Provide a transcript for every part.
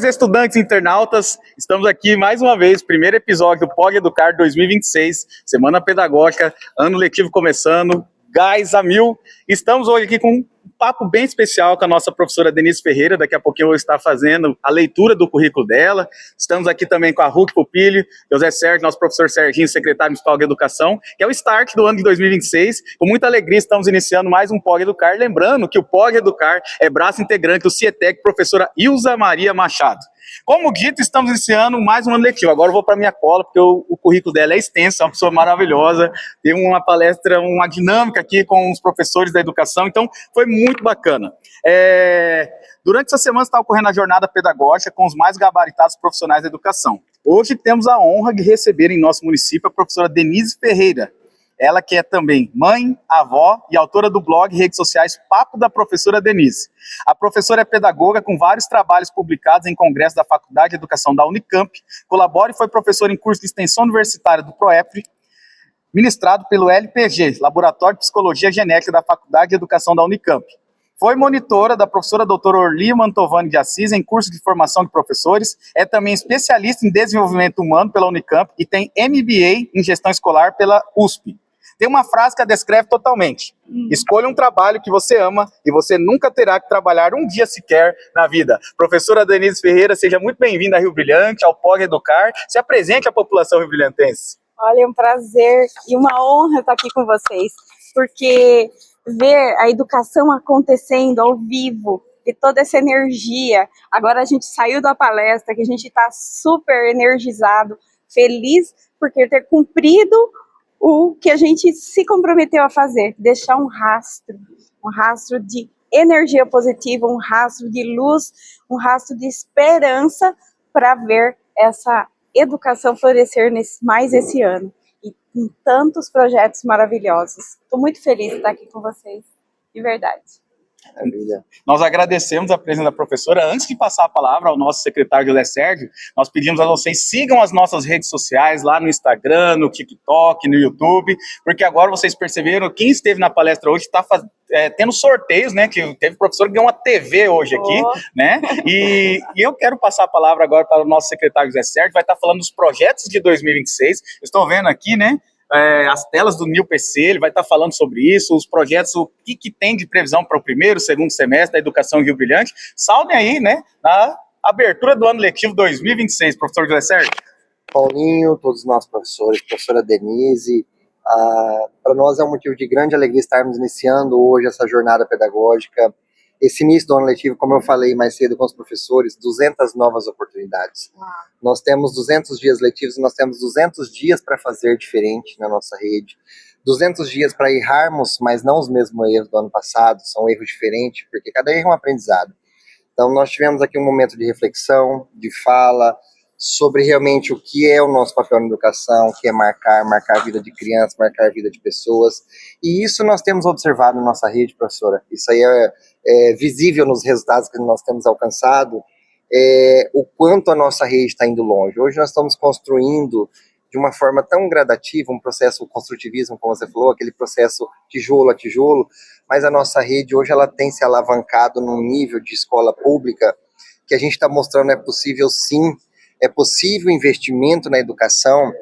Professores, estudantes, internautas, estamos aqui mais uma vez, primeiro episódio do Pode Educar 2026, Semana Pedagógica, ano letivo começando, gás a mil. Estamos hoje aqui com um papo bem especial com a nossa professora Denise Ferreira. Daqui a pouquinho eu vou estar fazendo a leitura do currículo dela. Estamos aqui também com a Ruth Pupilho, José Sérgio, nosso professor Serginho, secretário municipal de Educação, que é o start do ano de 2026. Com muita alegria estamos iniciando mais um Pode Educar, lembrando que o Pode Educar é braço integrante do CIETEC, professora Ilza Maria Machado. Como dito, estamos iniciando mais um ano letivo. Agora eu vou para minha cola, porque o currículo dela é extenso, é uma pessoa maravilhosa. Tem uma palestra, uma dinâmica aqui com os professores da educação, então foi muito bacana. Durante essa semana está ocorrendo a jornada pedagógica com os mais gabaritados profissionais da educação. Hoje temos a honra de receber em nosso município a professora Denise Ferreira. Ela que é também mãe, avó e autora do blog e redes sociais Papo da Professora Denise. A professora é pedagoga com vários trabalhos publicados em congressos da Faculdade de Educação da Unicamp, colabora e foi professora em curso de extensão universitária do PROEPRE, ministrado pelo LPG, Laboratório de Psicologia Genética da Faculdade de Educação da Unicamp. Foi monitora da professora doutora Orli Mantovani de Assis em curso de formação de professores, é também especialista em desenvolvimento humano pela Unicamp e tem MBA em gestão escolar pela USP. Tem uma frase que a descreve totalmente. Escolha um trabalho que você ama e você nunca terá que trabalhar um dia sequer na vida. Professora Denise Ferreira, seja muito bem-vinda a Rio Brilhante, ao Pode Educar. Se apresente à população rio-brilhantense. Olha, é um prazer e uma honra estar aqui com vocês, porque ver a educação acontecendo ao vivo, e toda essa energia, agora a gente saiu da palestra, que a gente está super energizado, feliz por ter cumprido o que a gente se comprometeu a fazer, deixar um rastro de energia positiva, um rastro de luz, um rastro de esperança para ver essa educação florescer mais esse ano. E com tantos projetos maravilhosos. Estou muito feliz de estar aqui com vocês, de verdade. Maravilha. Nós agradecemos a presença da professora. Antes de passar a palavra ao nosso secretário José Sérgio, nós pedimos a vocês sigam as nossas redes sociais, lá no Instagram, no TikTok, no YouTube, porque agora vocês perceberam, quem esteve na palestra hoje está tendo sorteios, né, que teve professor que ganhou uma TV hoje aqui, né, e eu quero passar a palavra agora para o nosso secretário José Sérgio, vai estar falando dos projetos de 2026, estou vendo aqui, né, as telas do NIL-PC, ele vai estar falando sobre isso, os projetos, o que tem de previsão para o primeiro, segundo semestre da educação Rio Brilhante. Saudem aí, né, na abertura do ano letivo 2026, professor José Sérgio. Paulinho, todos os nossos professores, professora Denise, para nós é um motivo de grande alegria estarmos iniciando hoje essa jornada pedagógica. Esse início do ano letivo, como eu falei mais cedo com os professores, 200 novas oportunidades. Nós temos 200 dias letivos, nós temos 200 dias para fazer diferente na nossa rede. 200 dias para errarmos, mas não os mesmos erros do ano passado, são erros diferentes, porque cada erro é um aprendizado. Então nós tivemos aqui um momento de reflexão, de fala, sobre realmente o que é o nosso papel na educação, o que é marcar a vida de crianças, marcar a vida de pessoas. E isso nós temos observado na nossa rede, professora. Isso aí é visível nos resultados que nós temos alcançado, o quanto a nossa rede está indo longe. Hoje nós estamos construindo de uma forma tão gradativa, um processo construtivismo, como você falou, aquele processo tijolo a tijolo, mas a nossa rede hoje ela tem se alavancado num nível de escola pública que a gente está mostrando é possível sim, é possível investimento na educação,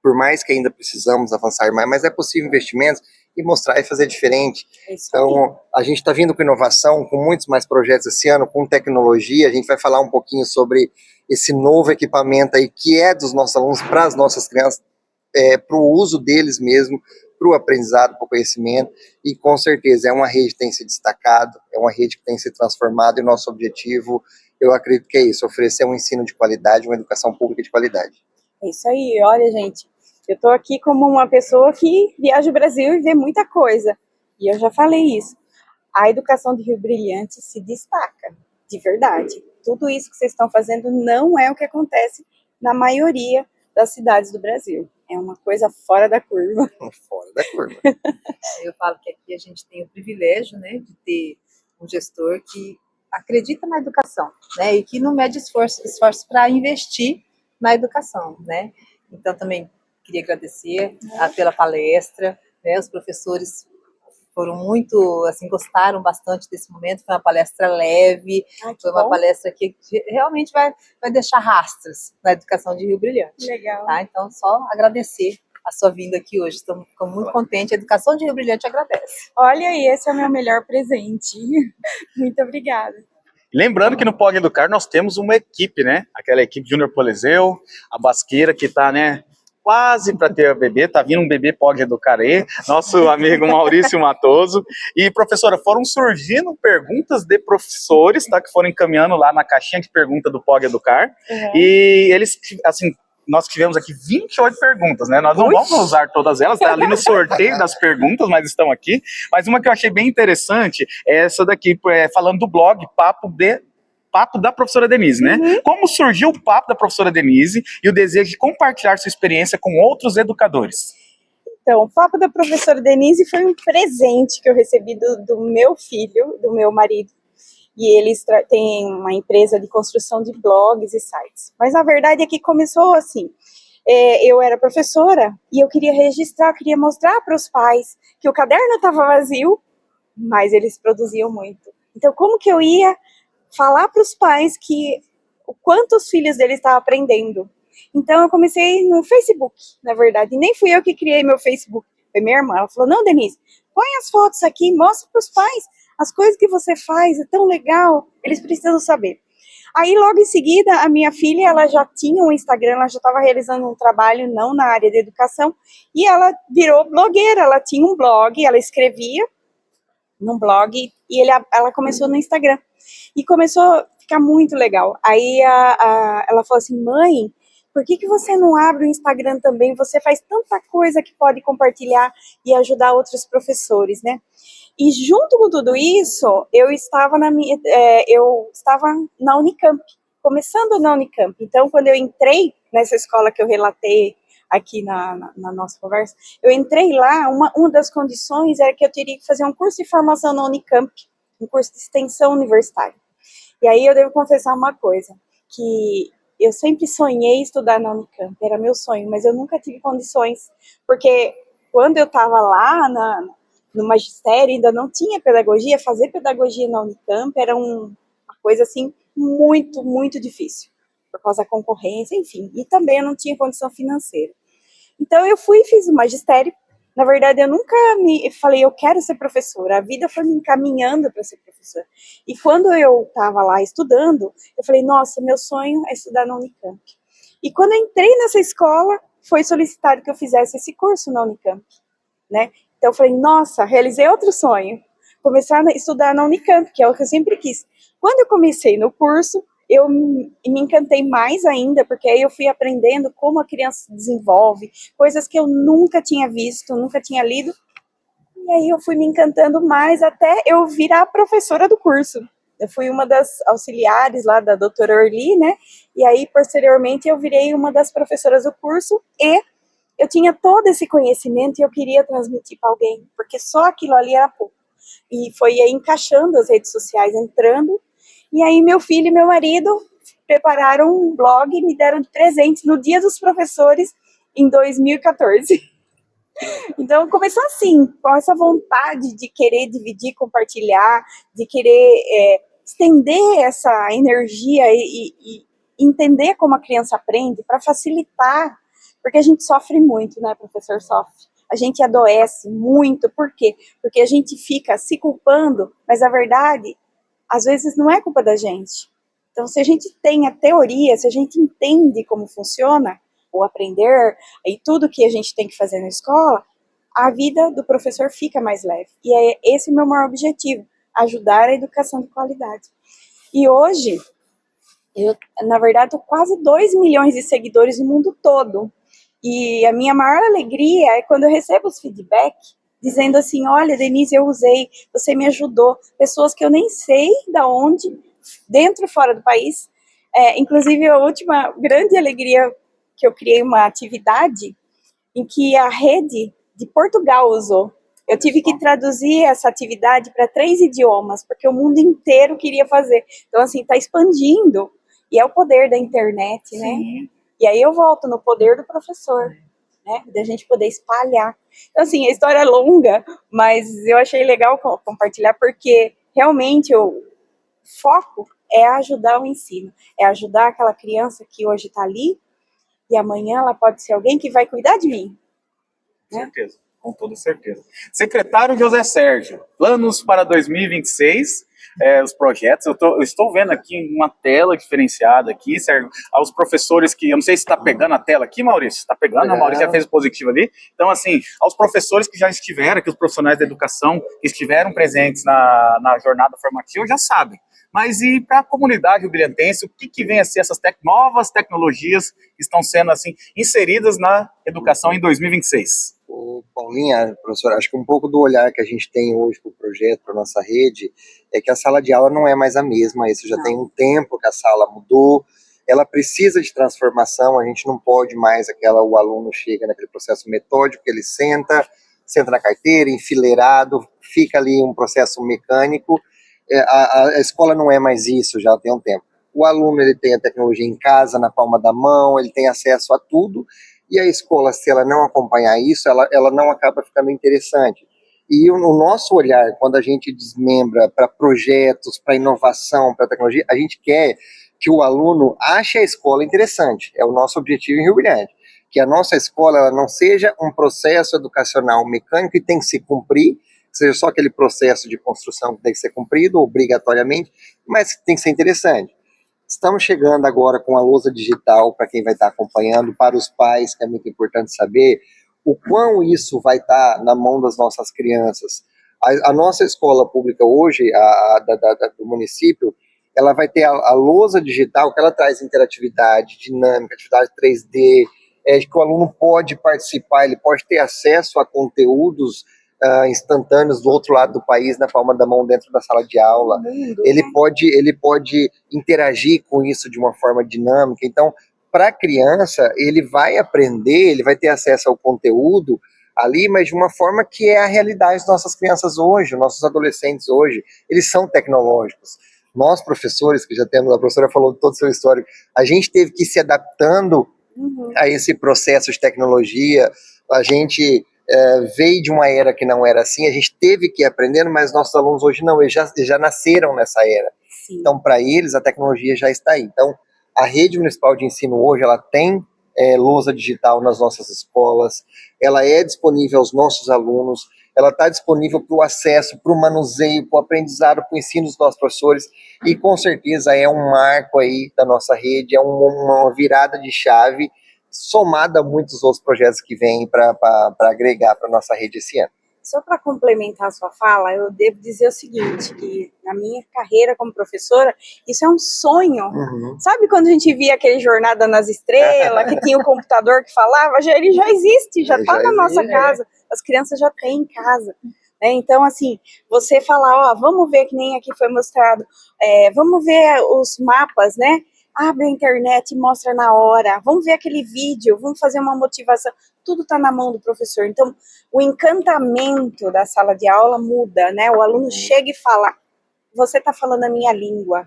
por mais que ainda precisamos avançar mais, mas é possível investimentos e mostrar e fazer diferente. Então, a gente está vindo com inovação, com muitos mais projetos esse ano, com tecnologia. A gente vai falar um pouquinho sobre esse novo equipamento aí, que é dos nossos alunos, para as nossas crianças, para o uso deles mesmo, para o aprendizado, para o conhecimento, e com certeza é uma rede que tem se destacado, é uma rede que tem se transformado, e o nosso objetivo, eu acredito que é isso, oferecer um ensino de qualidade, uma educação pública de qualidade. É isso aí, olha gente, eu estou aqui como uma pessoa que viaja o Brasil e vê muita coisa, e eu já falei isso, a educação de Rio Brilhante se destaca, de verdade. Tudo isso que vocês estão fazendo não é o que acontece na maioria das cidades do Brasil. É uma coisa fora da curva. Fora da curva. Eu falo que aqui a gente tem o privilégio, né, de ter um gestor que acredita na educação, né, e que não mede esforço para investir na educação, né. Então também queria agradecer pela palestra, né, os professores foram muito, assim, gostaram bastante desse momento. Foi uma palestra leve, foi uma palestra que realmente vai deixar rastros na educação de Rio Brilhante. Legal. Tá? Então, só agradecer a sua vinda aqui hoje. Estou muito contente. A educação de Rio Brilhante agradece. Olha aí, esse é o meu melhor presente. Muito obrigada. Lembrando que no Pog Educar nós temos uma equipe, né? Aquela equipe Júnior Polizeu, a Basqueira que tá, né? Quase para ter a bebê, tá vindo um bebê Pog Educar aí, nosso amigo Maurício Matoso. E, professora, foram surgindo perguntas de professores, tá? Que foram encaminhando lá na caixinha de pergunta do Pog Educar. E eles, assim, nós tivemos aqui 28 perguntas, né? Nós não vamos usar todas elas, tá ali no sorteio das perguntas, mas estão aqui. Mas uma que eu achei bem interessante é essa daqui, falando do blog Papo da professora Denise, né? Como surgiu o Papo da professora Denise e o desejo de compartilhar sua experiência com outros educadores? Então, o Papo da professora Denise foi um presente que eu recebi do meu filho, do meu marido. E eles têm uma empresa de construção de blogs e sites. Mas a verdade é que começou assim. Eu era professora e eu queria registrar, queria mostrar para os pais que o caderno estava vazio, mas eles produziam muito. Então, como que eu ia falar para os pais que o quanto os filhos deles estavam aprendendo? Então, eu comecei no Facebook, na verdade. Nem fui eu que criei meu Facebook, foi minha irmã. Ela falou, não, Denise, põe as fotos aqui, mostra para os pais as coisas que você faz, é tão legal, eles precisam saber. Aí, logo em seguida, a minha filha, ela já tinha um Instagram, ela já estava realizando um trabalho, não na área de educação, e ela virou blogueira, ela tinha um blog, ela escrevia num blog, e ela começou no Instagram. E começou a ficar muito legal. Aí ela falou assim, mãe, por que você não abre o Instagram também? Você faz tanta coisa que pode compartilhar e ajudar outros professores, né? E junto com tudo isso, eu estava na Unicamp, começando na Unicamp. Então, quando eu entrei nessa escola que eu relatei aqui na nossa conversa, eu entrei lá, uma das condições era que eu teria que fazer um curso de formação na Unicamp, um curso de extensão universitária. E aí eu devo confessar uma coisa, que eu sempre sonhei estudar na Unicamp, era meu sonho, mas eu nunca tive condições, porque quando eu estava lá no magistério, ainda não tinha pedagogia, fazer pedagogia na Unicamp era uma coisa assim muito, muito difícil, por causa da concorrência, enfim, e também eu não tinha condição financeira. Então eu fui e fiz o magistério. Na verdade, eu nunca me falei, eu quero ser professora. A vida foi me encaminhando para ser professora. E quando eu estava lá estudando, eu falei, nossa, meu sonho é estudar na Unicamp. E quando eu entrei nessa escola, foi solicitado que eu fizesse esse curso na Unicamp, né? Então eu falei, nossa, realizei outro sonho. Começar a estudar na Unicamp, que é o que eu sempre quis. Quando eu comecei no curso, eu me encantei mais ainda, porque aí eu fui aprendendo como a criança se desenvolve, coisas que eu nunca tinha visto, nunca tinha lido, e aí eu fui me encantando mais até eu virar professora do curso. Eu fui uma das auxiliares lá da doutora Orly, né, e aí posteriormente eu virei uma das professoras do curso, e eu tinha todo esse conhecimento e eu queria transmitir para alguém, porque só aquilo ali era pouco. E foi aí encaixando as redes sociais, entrando. E aí meu filho e meu marido prepararam um blog e me deram de presente no Dia dos Professores em 2014. Então começou assim, com essa vontade de querer dividir, compartilhar, de querer estender essa energia e entender como a criança aprende para facilitar, porque a gente sofre muito, né, professor? Sofre. A gente adoece muito, por quê? Porque a gente fica se culpando, mas a verdade, às vezes não é culpa da gente. Então, se a gente tem a teoria, se a gente entende como funciona o aprender e tudo que a gente tem que fazer na escola, a vida do professor fica mais leve. E é esse o meu maior objetivo, ajudar a educação de qualidade. E hoje, eu, na verdade, tô quase 2 milhões de seguidores no mundo todo. E a minha maior alegria é quando eu recebo os feedbacks dizendo assim, olha, Denise, eu usei, você me ajudou. Pessoas que eu nem sei da onde, dentro e fora do país. Inclusive, a última grande alegria que eu criei uma atividade em que a rede de Portugal usou. Eu tive que traduzir essa atividade para 3 idiomas, porque o mundo inteiro queria fazer. Então, assim, está expandindo. E é o poder da internet, né? Sim. E aí eu volto no poder do professor. né? Da gente poder espalhar. Então, assim, a história é longa, mas eu achei legal compartilhar, porque realmente o foco é ajudar o ensino, é ajudar aquela criança que hoje está ali, e amanhã ela pode ser alguém que vai cuidar de mim. Com certeza, com toda certeza. Secretário José Sérgio, planos para 2026, os projetos. Eu estou vendo aqui uma tela diferenciada aqui, Sérgio, aos professores que, eu não sei se está pegando a tela aqui, Maurício, está pegando, o Maurício já fez o positivo ali. Então, assim, aos professores que já estiveram, que os profissionais da educação que estiveram presentes na jornada formativa já sabem. Mas e para a comunidade rio-brilhantense, o que vem a ser essas novas tecnologias que estão sendo assim inseridas na educação em 2026? Paulinha, professor, acho que um pouco do olhar que a gente tem hoje para o projeto, para a nossa rede, é que a sala de aula não é mais a mesma. Isso já tem um tempo que a sala mudou, ela precisa de transformação. A gente não pode mais o aluno chega naquele processo metódico, ele senta na carteira, enfileirado, fica ali um processo mecânico. A escola não é mais isso, já tem um tempo. O aluno, ele tem a tecnologia em casa, na palma da mão, ele tem acesso a tudo, e a escola, se ela não acompanhar isso, ela não acaba ficando interessante. E o nosso olhar, quando a gente desmembra para projetos, para inovação, para tecnologia, a gente quer que o aluno ache a escola interessante. É o nosso objetivo em Rio Brilhante. Que a nossa escola ela não seja um processo educacional mecânico que tem que se cumprir, que seja só aquele processo de construção que tem que ser cumprido obrigatoriamente, mas que tem que ser interessante. Estamos chegando agora com a lousa digital, para quem vai estar acompanhando, para os pais, que é muito importante saber o quão isso vai estar na mão das nossas crianças. A nossa escola pública hoje, do município, ela vai ter a lousa digital, que ela traz interatividade, dinâmica, atividade 3D, que o aluno pode participar, ele pode ter acesso a conteúdos instantâneos do outro lado do país, na palma da mão, dentro da sala de aula. Ele pode interagir com isso de uma forma dinâmica. Então, para a criança, ele vai aprender, ele vai ter acesso ao conteúdo ali, mas de uma forma que é a realidade das nossas crianças hoje, nossos adolescentes hoje, eles são tecnológicos. Nós, professores, que já temos, a professora falou todo o seu histórico, a gente teve que ir se adaptando a esse processo de tecnologia. A gente veio de uma era que não era assim, a gente teve que ir aprendendo, mas nossos alunos hoje não, eles já nasceram nessa era. Sim. Então, para eles, a tecnologia já está aí. Então, a rede municipal de ensino hoje, ela tem lousa digital nas nossas escolas, ela é disponível aos nossos alunos, ela está disponível para o acesso, para o manuseio, para o aprendizado, para o ensino dos nossos professores, e com certeza é um marco aí da nossa rede, é uma virada de chave, somada a muitos outros projetos que vêm para agregar para a nossa rede esse ano. Só para complementar a sua fala, eu devo dizer o seguinte, que na minha carreira como professora, isso é um sonho. Uhum. Sabe quando a gente via aquele Jornada nas Estrelas, que tinha o computador que falava? Ele já existe, já está na nossa casa, as crianças já têm em casa. Então, assim, você falar, vamos ver, que nem aqui foi mostrado, vamos ver os mapas, né? Abre a internet e mostra na hora, vamos ver aquele vídeo, vamos fazer uma motivação, tudo está na mão do professor. Então, o encantamento da sala de aula muda, né? O aluno chega e fala, você está falando a minha língua,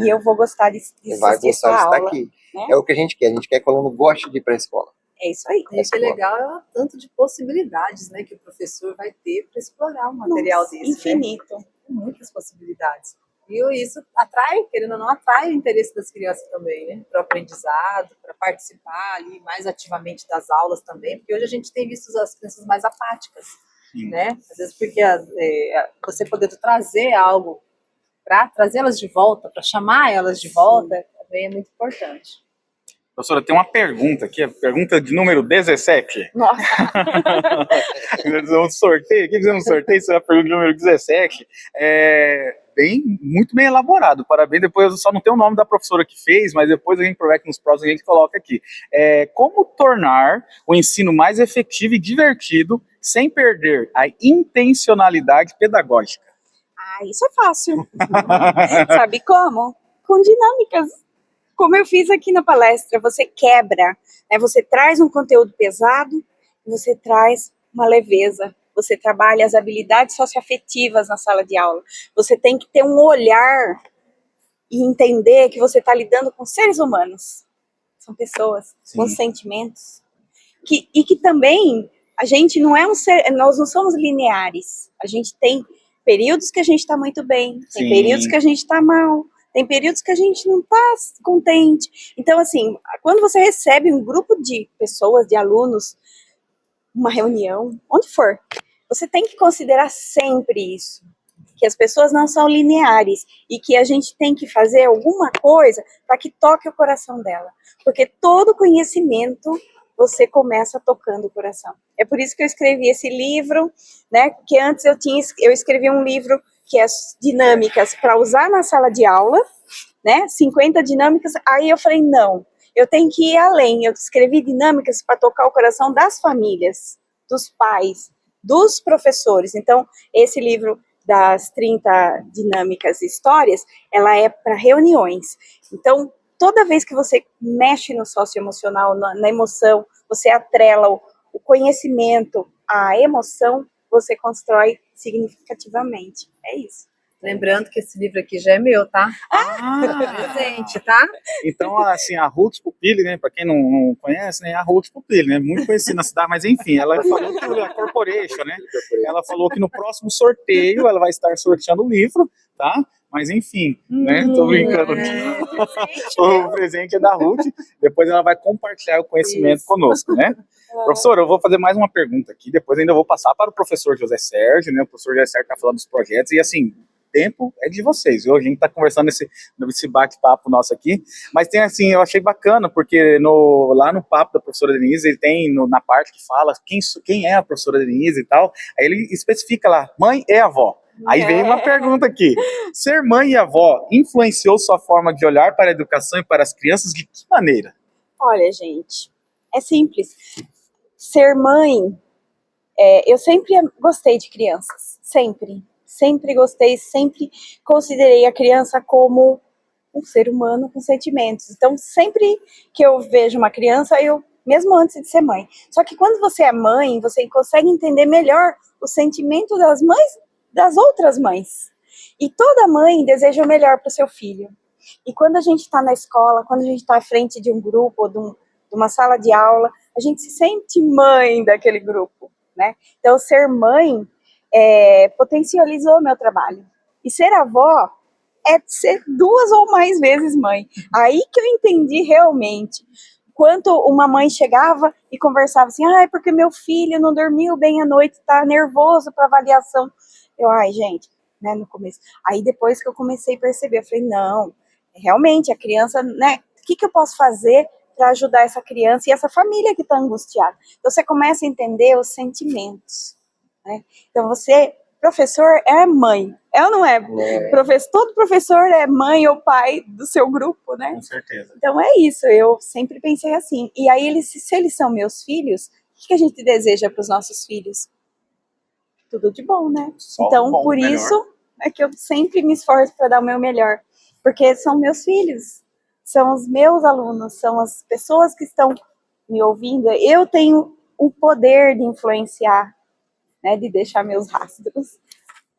e eu vou gostar de assistir essa aula. Aqui. Né? É o que a gente quer que o aluno goste de ir para a escola. É isso aí. E o que é legal é o tanto de possibilidades, né, que o professor vai ter para explorar um material desse. Infinito. Né? Muitas possibilidades. E isso atrai, querendo ou não, atrai o interesse das crianças também, né? Para o aprendizado, para participar ali mais ativamente das aulas também, porque hoje a gente tem visto as crianças mais apáticas, né? Às vezes porque você poder trazer algo para trazê-las de volta, para chamar elas de volta, também é muito importante. Professora, tem uma pergunta aqui, a pergunta de número 17. Nossa! Fizemos um sorteio, isso é a pergunta de número 17. Muito bem elaborado, parabéns. Depois eu só não tenho o nome da professora que fez, mas depois a gente aproveita nos próximos e a gente coloca aqui. Como tornar o ensino mais efetivo e divertido sem perder a intencionalidade pedagógica? Isso é fácil. Sabe como? Com dinâmicas. Como eu fiz aqui na palestra, você quebra, né? Você traz um conteúdo pesado, você traz uma leveza, você trabalha as habilidades socioafetivas na sala de aula. Você tem que ter um olhar e entender que você está lidando com seres humanos. São pessoas com sentimentos. e que também a gente não é um ser, nós não somos lineares. A gente tem períodos que a gente está muito bem, tem períodos que a gente está mal, tem períodos que a gente não está contente. Então, assim, quando você recebe um grupo de pessoas, de alunos, uma reunião, onde for, você tem que considerar sempre isso, que as pessoas não são lineares e que a gente tem que fazer alguma coisa para que toque o coração dela, porque todo conhecimento você começa tocando o coração. É por isso que eu escrevi esse livro, né? Que antes eu escrevi um livro que é dinâmicas para usar na sala de aula, né? 50 dinâmicas. Aí eu falei, não, eu tenho que ir além. Eu escrevi dinâmicas para tocar o coração das famílias, dos pais, dos professores. Então, esse livro das 30 dinâmicas e histórias, ela é para reuniões. Então, toda vez que você mexe no socioemocional, na emoção, você atrela o conhecimento à emoção, você constrói significativamente. É isso. Lembrando que esse livro aqui já é meu, tá? Presente, tá? Então, assim, a Ruth Pupilli, né, para quem não conhece, né, a Ruth Pupilli, né, muito conhecida na cidade, mas enfim, ela falou que a Corporation, né, ela falou que no próximo sorteio ela vai estar sorteando o livro, tá? Mas enfim, né, tô brincando. O presente é da Ruth, depois ela vai compartilhar o conhecimento conosco, né? Professor, eu vou fazer mais uma pergunta aqui, depois ainda vou passar para o professor José Sérgio, né, o professor José Sérgio está falando dos projetos, e assim, tempo é de vocês, viu? A gente está conversando nesse bate-papo nosso aqui, mas tem assim, eu achei bacana, porque lá no papo da professora Denise, ele tem na parte que fala quem é a professora Denise e tal, aí ele especifica lá, mãe e avó. Aí vem uma pergunta aqui, ser mãe e avó influenciou sua forma de olhar para a educação e para as crianças de que maneira? Olha, gente, é simples. Ser mãe, eu sempre gostei de crianças, sempre gostei, sempre considerei a criança como um ser humano com sentimentos. Então, sempre que eu vejo uma criança, mesmo antes de ser mãe. Só que quando você é mãe, você consegue entender melhor o sentimento das mães, das outras mães. E toda mãe deseja o melhor para o seu filho. E quando a gente está na escola, quando a gente está à frente de um grupo, ou de uma sala de aula, a gente se sente mãe daquele grupo, né? Então, ser mãe potencializou meu trabalho. E ser avó é ser 2 ou mais vezes mãe. Aí que eu entendi realmente quanto uma mãe chegava e conversava assim, porque meu filho não dormiu bem à noite, tá nervoso para avaliação. Gente, né, no começo. Aí depois que eu comecei a perceber, eu falei, não, realmente a criança, né, o que eu posso fazer para ajudar essa criança e essa família que está angustiada? Então você começa a entender os sentimentos, né? Então professor é mãe, ou não é? Todo professor é mãe ou pai do seu grupo, né? Com certeza. Então é isso, eu sempre pensei assim. E aí, se eles são meus filhos, o que a gente deseja para os nossos filhos? Tudo de bom, né? Só então, bom, por melhor. isso é que eu sempre me esforço para dar o meu melhor. Porque são meus filhos, são os meus alunos, são as pessoas que estão me ouvindo. Eu tenho o poder de influenciar, né, de deixar meus rastros.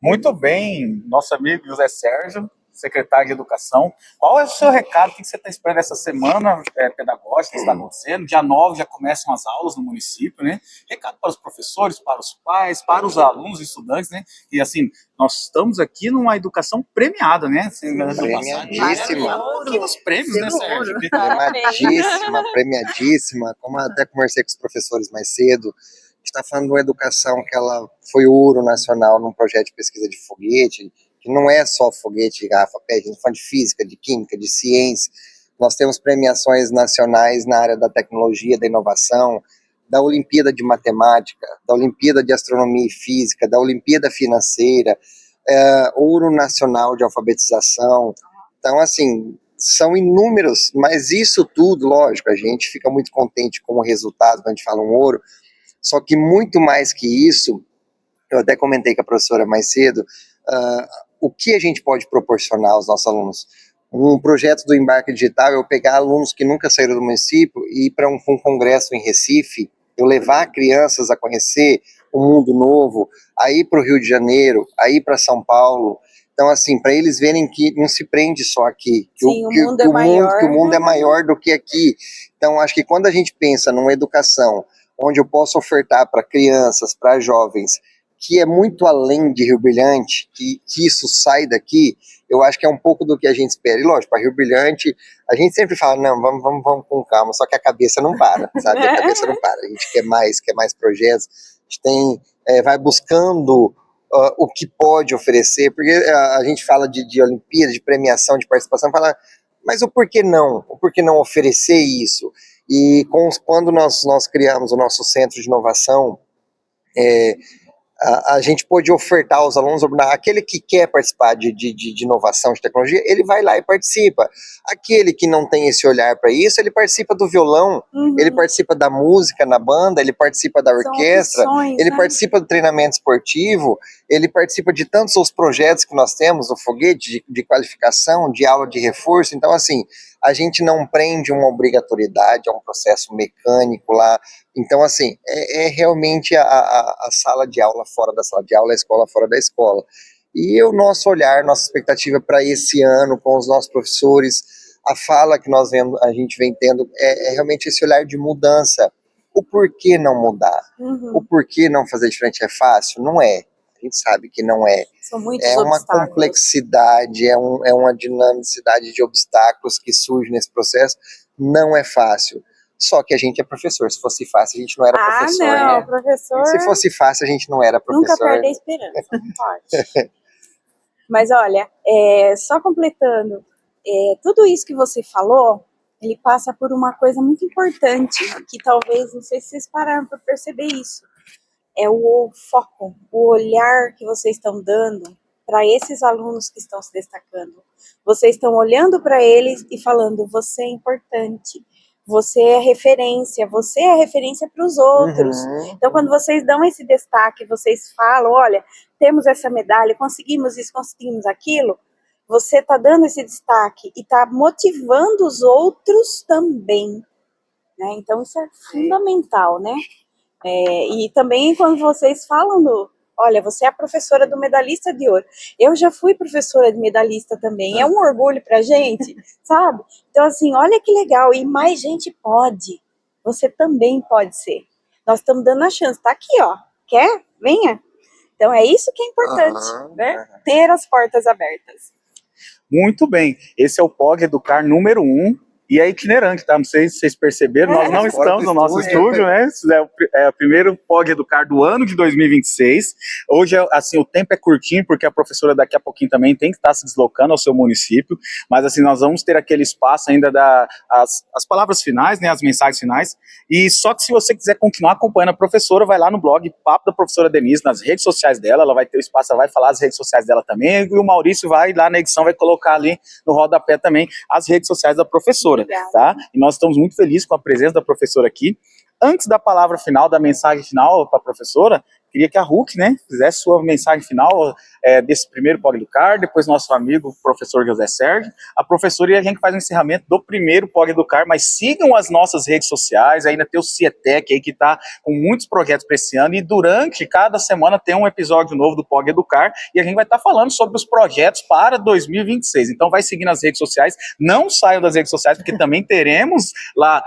Muito bem, nosso amigo José Sérgio, secretário de Educação. Qual é o seu recado? O que você está esperando essa semana pedagógica que está acontecendo? Dia 9 já começam as aulas no município, né? Recado para os professores, para os pais, para os alunos e estudantes, né? E assim, nós estamos aqui numa educação premiada, né? Premiadíssima. Aqui nos prêmios, né, Sérgio? Premiadíssima. Como até conversei com os professores mais cedo, a gente está falando de uma educação que ela foi ouro nacional num projeto de pesquisa de foguete, que não é só foguete de garrafa PET, a gente está falando de física, de química, de ciência. Nós temos premiações nacionais na área da tecnologia, da inovação, da Olimpíada de Matemática, da Olimpíada de Astronomia e Física, da Olimpíada Financeira, ouro nacional de alfabetização. Então, assim, são inúmeros, mas isso tudo, lógico, a gente fica muito contente com o resultado quando a gente fala um ouro, só que muito mais que isso, eu até comentei com a professora mais cedo, o que a gente pode proporcionar aos nossos alunos? Um projeto do Embarque Digital é eu pegar alunos que nunca saíram do município e ir para um congresso em Recife, eu levar crianças a conhecer um mundo novo, a ir para o Rio de Janeiro, a ir para São Paulo. Então, assim, para eles verem que não se prende só aqui, que o mundo é maior. Que o mundo é maior do que aqui. Então, acho que quando a gente pensa numa educação onde eu posso ofertar para crianças, para jovens, que é muito além de Rio Brilhante, que isso sai daqui, eu acho que é um pouco do que a gente espera. E lógico, para Rio Brilhante, a gente sempre fala, não, vamos com calma, só que a cabeça não para, sabe? A cabeça não para. A gente quer mais projetos, a gente vai buscando o que pode oferecer, porque a gente fala de Olimpíada, de premiação, de participação, fala, mas o porquê não? O porquê não oferecer isso? E quando nós criamos o nosso centro de inovação, a gente pôde ofertar aos alunos, aquele que quer participar de inovação, de tecnologia, ele vai lá e participa. Aquele que não tem esse olhar para isso, ele participa do violão, ele participa da música na banda, ele participa da orquestra, ele participa do treinamento esportivo, ele participa de tantos outros projetos que nós temos, o foguete de qualificação, de aula de reforço. Então, assim, a gente não prende uma obrigatoriedade, é um processo mecânico lá. Então, assim, é realmente a sala de aula fora da sala de aula, a escola fora da escola. E o nosso olhar, nossa expectativa para esse ano, com os nossos professores, a fala que a gente vem tendo, é realmente esse olhar de mudança. O porquê não mudar? O porquê não fazer diferente é fácil? Não é. A gente sabe que não é. São muitos É uma obstáculos. complexidade, é uma dinamicidade de obstáculos que surge nesse processo. Não é fácil. Só que a gente é professor. Se fosse fácil, a gente não era professor. Não, né? professor. Se fosse fácil, a gente não era professor. Nunca perde a esperança, não pode. Mas olha, só completando, tudo isso que você falou, ele passa por uma coisa muito importante, que talvez, não sei se vocês pararam para perceber isso, é o foco, o olhar que vocês estão dando para esses alunos que estão se destacando. Vocês estão olhando para eles e falando, você é importante, você é referência para os outros. Então, quando vocês dão esse destaque, vocês falam, olha, temos essa medalha, conseguimos isso, conseguimos aquilo, você está dando esse destaque e está motivando os outros também, né? Então, isso é fundamental, né? E também quando vocês falam olha, você é a professora do medalhista de ouro. Eu já fui professora de medalhista também. É um orgulho pra gente, sabe? Então, assim, olha que legal. E mais gente pode. Você também pode ser. Nós estamos dando a chance. Tá aqui, ó. Quer? Venha. Então, é isso que é importante, né? Ter as portas abertas. Muito bem. Esse é o POG Educar número 1. E é itinerante, tá? Não sei se vocês perceberam, nós não estamos no nosso estúdio, né? É o primeiro POG Educar do ano de 2026. Hoje, assim, o tempo é curtinho, porque a professora daqui a pouquinho também tem que estar se deslocando ao seu município, mas assim, nós vamos ter aquele espaço ainda as palavras finais, né? As mensagens finais. E só que se você quiser continuar acompanhando a professora, vai lá no blog Papo da Professora Denise, nas redes sociais dela, ela vai ter o espaço, ela vai falar as redes sociais dela também, e o Maurício vai lá na edição, vai colocar ali no rodapé também as redes sociais da professora. Tá? E nós estamos muito felizes com a presença da professora aqui. Antes da palavra final, da mensagem final para a professora, queria que a Hulk, né, fizesse sua mensagem final desse primeiro POG Educar, depois nosso amigo professor José Sérgio, a professora, e a gente faz o encerramento do primeiro POG Educar, mas sigam as nossas redes sociais, ainda tem o Cietec aí que está com muitos projetos para esse ano, e durante cada semana tem um episódio novo do POG Educar, e a gente vai estar falando sobre os projetos para 2026, então vai seguir nas redes sociais, não saiam das redes sociais, porque também teremos lá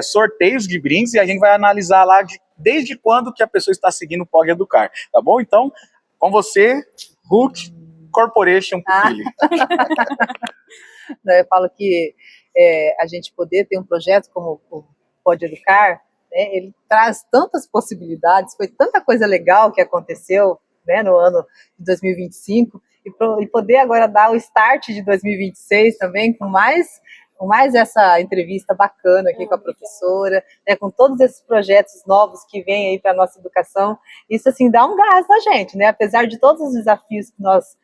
sorteios de brindes, e a gente vai analisar lá desde quando que a pessoa está seguindo o POG Educar, tá bom? Então, com você, Hulk Corporation Pupilha. Eu falo que a gente poder ter um projeto como o Pode Educar, né, ele traz tantas possibilidades, foi tanta coisa legal que aconteceu, né, no ano de 2025, e poder agora dar o start de 2026 também com mais essa entrevista bacana aqui com a professora, né, com todos esses projetos novos que vêm aí para a nossa educação. Isso, assim, dá um gás na gente, né? Apesar de todos os desafios que nós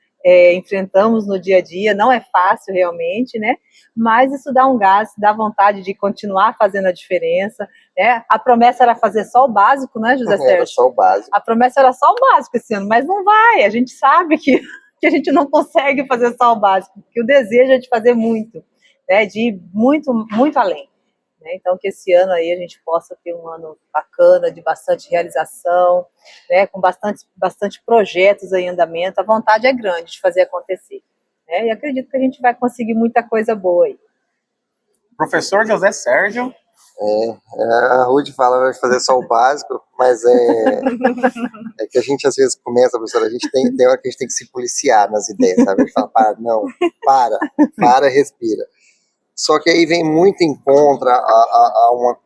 enfrentamos no dia a dia, não é fácil realmente, né? Mas isso dá um gás, dá vontade de continuar fazendo a diferença, né? A promessa era fazer só o básico, né, José Sérgio? Era só o básico. A promessa era só o básico esse ano, mas não vai, a gente sabe que a gente não consegue fazer só o básico, porque o desejo é de fazer muito, né, de ir muito, muito além. Né? Então, que esse ano aí a gente possa ter um ano bacana, de bastante realização, né, com bastante projetos aí em andamento. A vontade é grande de fazer acontecer. Né? E acredito que a gente vai conseguir muita coisa boa aí. Professor José Sérgio. A Ruth fala vai fazer só o básico, mas é que a gente às vezes começa, professora, a gente tem hora que a gente tem que se policiar nas ideias, sabe? A gente fala, para, respira. Só que aí vem muito em contra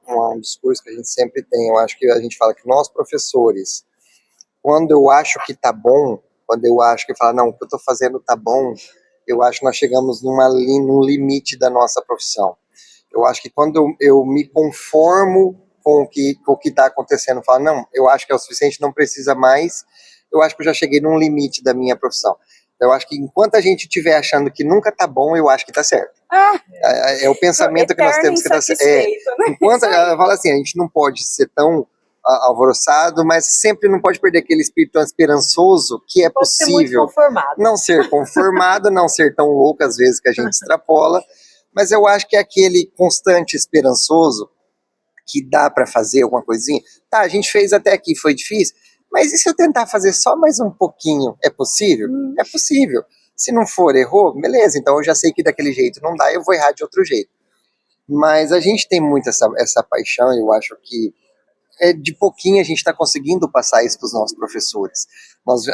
um discurso que a gente sempre tem. Eu acho que a gente fala que nós, professores, quando eu acho que tá bom, quando eu acho que fala, não, o que eu tô fazendo tá bom, eu acho que nós chegamos num limite da nossa profissão. Eu acho que quando eu me conformo com o que está acontecendo, falo, não, eu acho que é o suficiente, não precisa mais, eu acho que eu já cheguei num limite da minha profissão. Então, eu acho que enquanto a gente estiver achando que nunca tá bom, eu acho que tá certo. É o pensamento que nós temos que dar certo. Enquanto ela fala assim, a gente não pode ser tão alvoroçado, mas sempre não pode perder aquele espírito esperançoso que é possível não ser conformado, não ser tão louco às vezes que a gente extrapola, mas eu acho que é aquele constante esperançoso que dá para fazer alguma coisinha. Tá, a gente fez até aqui, foi difícil, mas e se eu tentar fazer só mais um pouquinho? É possível? É possível. Se não for, errou? Beleza, então eu já sei que daquele jeito não dá, eu vou errar de outro jeito. Mas a gente tem muito essa paixão, eu acho que de pouquinho a gente está conseguindo passar isso para os nossos professores.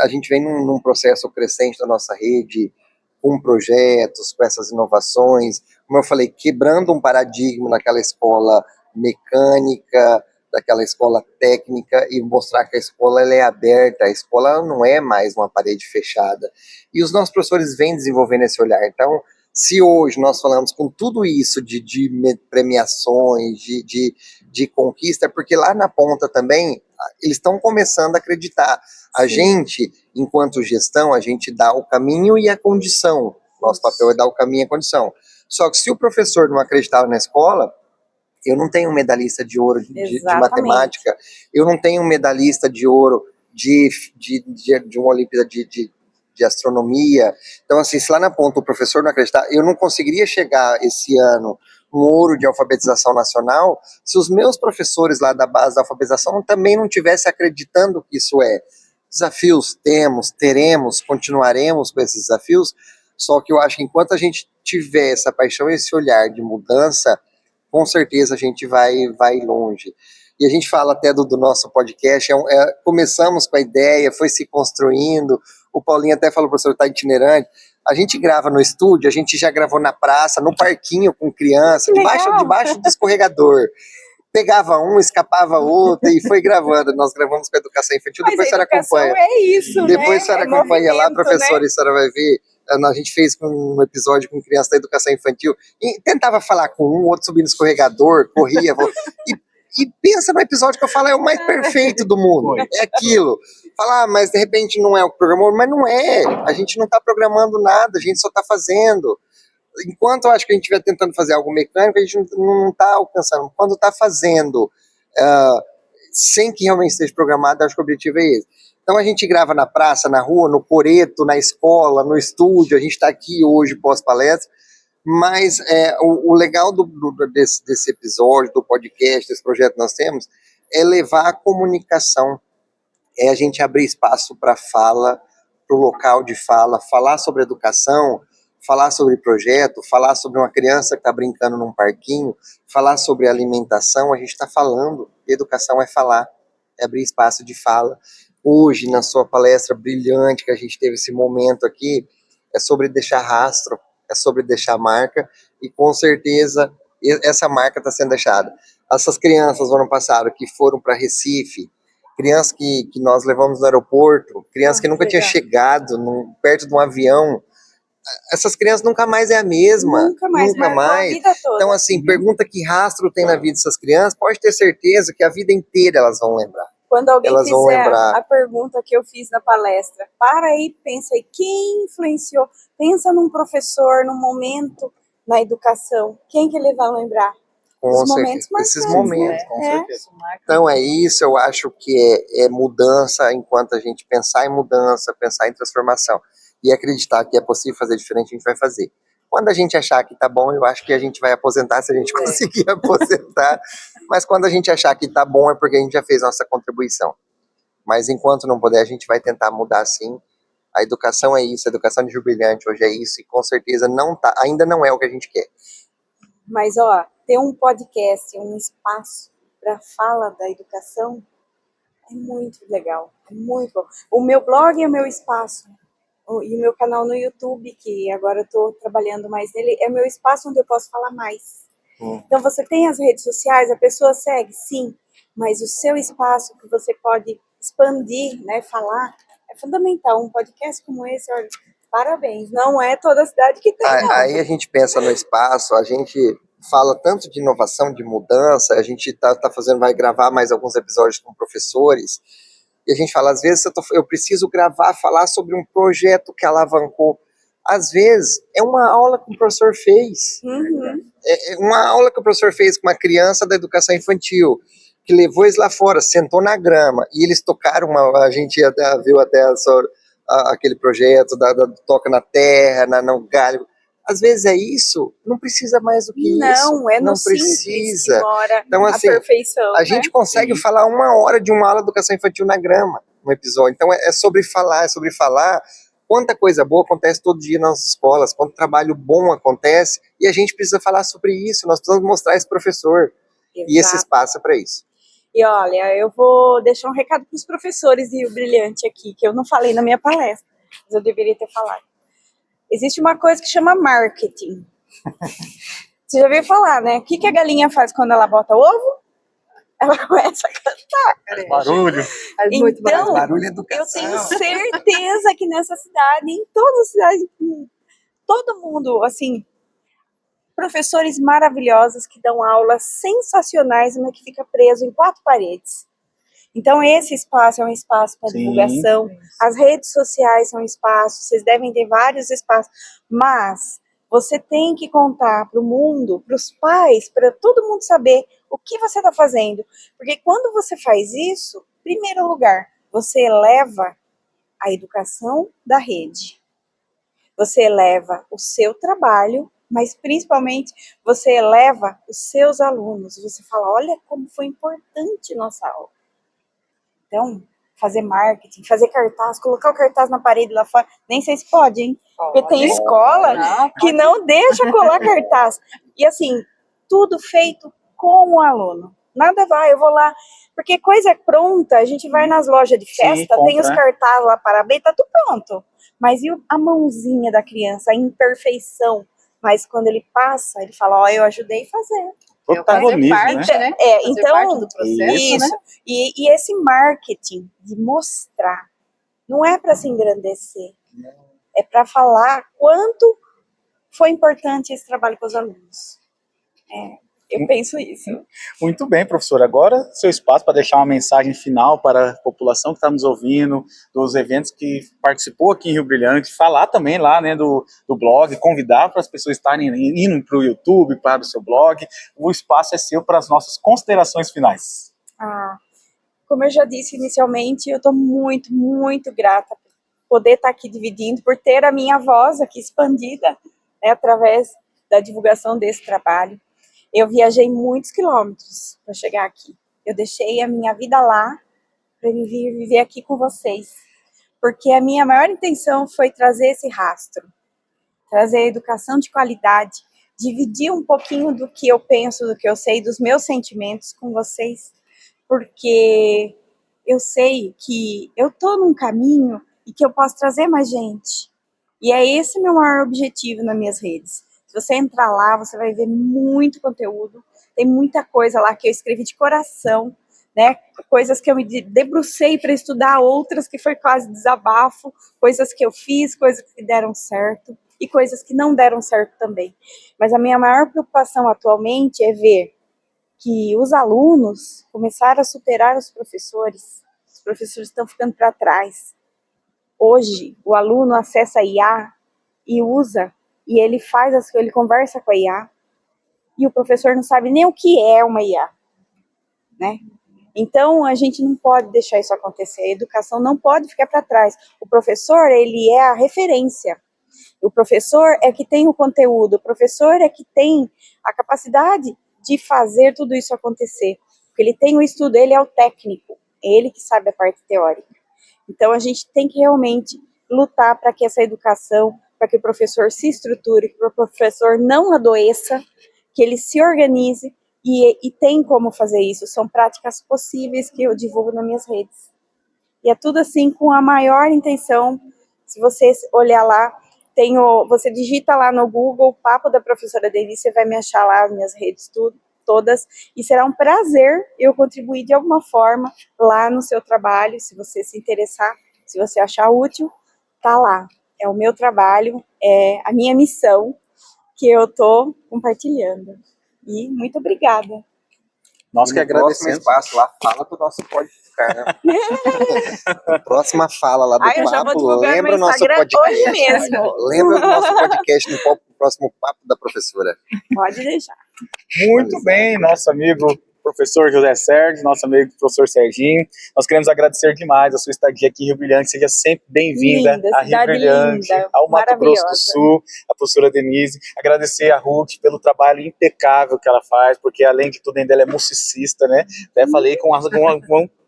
A gente vem num processo crescente da nossa rede, com projetos, com essas inovações, como eu falei, quebrando um paradigma naquela escola mecânica, daquela escola técnica e mostrar que a escola ela é aberta, a escola não é mais uma parede fechada. E os nossos professores vêm desenvolvendo esse olhar. Então, se hoje nós falamos com tudo isso de premiações, de conquista, é porque lá na ponta também eles estão começando a acreditar. A gente, enquanto gestão, a gente dá o caminho e a condição. Nosso papel é dar o caminho e a condição. Só que se o professor não acreditava na escola, eu não tenho um medalhista de ouro de matemática, eu não tenho um medalhista de ouro de uma Olimpíada de astronomia. Então, assim, se lá na ponta o professor não acreditar, eu não conseguiria chegar esse ano um ouro de alfabetização nacional se os meus professores lá da base da alfabetização também não estivessem acreditando que isso é. Desafios temos, teremos, continuaremos com esses desafios, só que eu acho que enquanto a gente tiver essa paixão, esse olhar de mudança, com certeza a gente vai longe. E a gente fala até do nosso podcast, começamos com a ideia, foi se construindo, o Paulinho até falou, professor, está itinerante, a gente grava no estúdio, a gente já gravou na praça, no parquinho com criança, debaixo do escorregador. Pegava um, escapava outro e foi gravando. Nós gravamos com a educação infantil, mas depois a senhora acompanha. É isso, depois a senhora acompanha lá, professora, né? a senhora vai ver. A gente fez um episódio com criança da educação infantil e tentava falar com um, outro subia no escorregador, corria, e pensa no episódio que eu falo, é o mais perfeito do mundo, é aquilo. Falar, mas de repente não é o que programou, mas não é, a gente não está programando nada, a gente só está fazendo. Enquanto eu acho que a gente estiver tentando fazer algo mecânico, a gente não está alcançando. Quando está fazendo sem que realmente esteja programado, acho que o objetivo é esse. Então a gente grava na praça, na rua, no coreto, na escola, no estúdio, a gente está aqui hoje pós-palestra, mas o legal desse episódio, do podcast, desse projeto que nós temos, é levar a comunicação, é a gente abrir espaço para fala, para o local de fala, falar sobre educação, falar sobre projeto, falar sobre uma criança que está brincando num parquinho, falar sobre alimentação, a gente está falando, educação é falar, é abrir espaço de fala. Hoje, na sua palestra brilhante que a gente teve esse momento aqui, é sobre deixar rastro, é sobre deixar marca, e com certeza essa marca está sendo deixada. Essas crianças no ano passado que foram para Recife, crianças que nós levamos no aeroporto, crianças que nunca tinham chegado perto de um avião, essas crianças nunca mais é a mesma. Nunca mais. A vida toda. Então, assim, pergunta que rastro tem na vida dessas crianças, pode ter certeza que a vida inteira elas vão lembrar. Quando alguém fizer a pergunta que eu fiz na palestra, para aí, pensa aí, quem influenciou? Pensa num professor, num momento na educação, quem que ele vai lembrar? Os momentos marcantes, esses momentos, com certeza. Então é isso, eu acho que é mudança, enquanto a gente pensar em mudança, pensar em transformação e acreditar que é possível fazer diferente, a gente vai fazer. Quando a gente achar que tá bom, eu acho que a gente vai aposentar se a gente conseguir aposentar, mas quando a gente achar que tá bom é porque a gente já fez nossa contribuição. Mas enquanto não puder, a gente vai tentar mudar sim. A educação é isso, a educação de Rio Brilhante hoje é isso, e com certeza ainda não é o que a gente quer. Mas ó, ter um podcast, um espaço para fala da educação, é muito legal, é muito bom. O meu blog é o meu espaço, e o meu canal no YouTube, que agora eu estou trabalhando mais nele, é o meu espaço onde eu posso falar mais. Então você tem as redes sociais, a pessoa segue, sim, mas o seu espaço que você pode expandir, né, falar, é fundamental. Um podcast como esse, olha, parabéns. Não é toda cidade que tem, não. Aí a gente pensa no espaço, a gente fala tanto de inovação, de mudança, a gente tá fazendo, vai gravar mais alguns episódios com professores, e a gente fala, às vezes eu preciso gravar, falar sobre um projeto que alavancou. Às vezes é uma aula que o professor fez, é uma aula que o professor fez com uma criança da educação infantil, que levou eles lá fora, sentou na grama, e eles tocaram, a gente viu até aquele projeto da toca na terra, no galho. Às vezes é isso, não precisa mais do que isso. Não, é no não simples precisa. que mora Então, a assim, perfeição, a gente né? consegue falar 1 hora de uma aula de educação infantil na grama, um episódio. Então é sobre falar, quanta coisa boa acontece todo dia nas escolas, quanto trabalho bom acontece, e a gente precisa falar sobre isso, nós precisamos mostrar esse professor. Exato. E esse espaço é para isso. E olha, eu vou deixar um recado para os professores de Rio Brilhante aqui, que eu não falei na minha palestra, mas eu deveria ter falado. Existe uma coisa que chama marketing. Você já ouviu falar, né? O que a galinha faz quando ela bota ovo? Ela começa a cantar. Barulho. É muito Então, Barulho é eu educação. tenho certeza que nessa cidade, em todas as cidades, todo mundo, assim, professores maravilhosos que dão aulas sensacionais, mas que fica preso em 4 paredes. Então, esse espaço é um espaço para divulgação, as redes sociais são espaços, vocês devem ter vários espaços, mas você tem que contar para o mundo, para os pais, para todo mundo saber o que você está fazendo. Porque quando você faz isso, em primeiro lugar, você eleva a educação da rede, você eleva o seu trabalho, mas principalmente você eleva os seus alunos. Você fala, olha como foi importante nossa aula. Então, fazer marketing, fazer cartaz, colocar o cartaz na parede lá fora, nem sei se pode, hein? Porque tem escola que não deixa colar cartaz. E assim, tudo feito com o aluno. Nada vai, eu vou lá. Porque coisa pronta, a gente vai nas lojas de festa, Sim, tem os compra, cartazes lá, parabéns, tá tudo pronto. Mas e a mãozinha da criança, a imperfeição? Mas quando ele passa, ele fala, ó, eu ajudei a fazer. Protagonismo, parte, né? É, Fazer então, parte do processo, isso. né? E esse marketing de mostrar, não é para se engrandecer, é para falar quanto foi importante esse trabalho com os alunos. Eu penso isso. Muito bem, professor. Agora, seu espaço para deixar uma mensagem final para a população que está nos ouvindo, dos eventos que participou aqui em Rio Brilhante, falar também lá, né, do blog, convidar para as pessoas estarem indo para o YouTube, para o seu blog. O espaço é seu para as nossas considerações finais. Como eu já disse inicialmente, eu estou muito, muito grata por poder estar aqui dividindo, por ter a minha voz aqui expandida, né, através da divulgação desse trabalho. Eu viajei muitos quilômetros para chegar aqui. Eu deixei a minha vida lá para vir viver aqui com vocês. Porque a minha maior intenção foi trazer esse rastro, trazer educação de qualidade, dividir um pouquinho do que eu penso, do que eu sei, dos meus sentimentos com vocês, porque eu sei que eu estou num caminho e que eu posso trazer mais gente. E é esse meu maior objetivo nas minhas redes. Se você entrar lá, você vai ver muito conteúdo, tem muita coisa lá que eu escrevi de coração, né? Coisas que eu me debrucei para estudar, outras que foi quase desabafo, coisas que eu fiz, coisas que deram certo e coisas que não deram certo também. Mas a minha maior preocupação atualmente é ver que os alunos começaram a superar os professores estão ficando para trás. Hoje, o aluno acessa a IA e usa, e ele ele conversa com a IA, e o professor não sabe nem o que é uma IA, né? Então, a gente não pode deixar isso acontecer, a educação não pode ficar para trás. O professor, ele é a referência, o professor é que tem o conteúdo, o professor é que tem a capacidade de fazer tudo isso acontecer, porque ele tem o estudo, ele é o técnico, é ele que sabe a parte teórica. Então, a gente tem que realmente lutar para que essa educação, para que o professor se estruture, que o professor não adoeça, que ele se organize e tem como fazer isso. São práticas possíveis que eu divulgo nas minhas redes. E é tudo assim com a maior intenção. Se você olhar lá, você digita lá no Google Papo da Professora Denise, você vai me achar lá, minhas redes todas, e será um prazer eu contribuir de alguma forma lá no seu trabalho, se você se interessar, se você achar útil, tá lá. É o meu trabalho, é a minha missão que eu tô compartilhando. E muito obrigada. Nós E que no próximo agradecemos. espaço lá, fala do nosso podcast, né? Próxima fala lá do Ai, eu já vou papo, divulgar no lembra meu o nosso Instagram podcast. hoje mesmo. Lembra do nosso podcast no próximo papo da professora. Pode deixar. Muito bem, nosso amigo professor José Sérgio, nosso amigo professor Serginho. Nós queremos agradecer demais a sua estadia aqui em Rio Brilhante. Seja sempre bem-vinda Linda, a Rio cidade Brilhante, linda, ao Mato Grosso do maravilhosa. Sul, a professora Denise. Agradecer a Ruth pelo trabalho impecável que ela faz, porque além de tudo ainda ela é musicista, né? Até falei com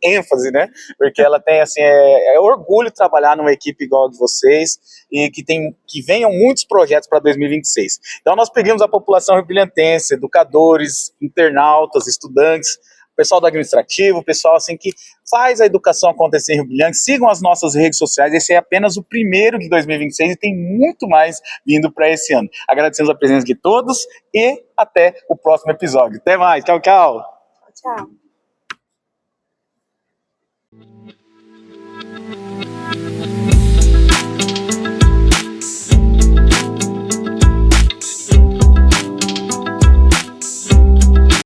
ênfase, né? Porque ela tem, assim, é orgulho trabalhar numa equipe igual a de vocês e que venham muitos projetos para 2026. Então nós pedimos à população rio-brilhantense, educadores, internautas, estudantes, o pessoal do administrativo, o pessoal assim que faz a educação acontecer em Rio Brilhante, sigam as nossas redes sociais. Esse é apenas o primeiro de 2026 e tem muito mais vindo para esse ano. Agradecemos a presença de todos e até o próximo episódio. Até mais, tchau, tchau! Tchau.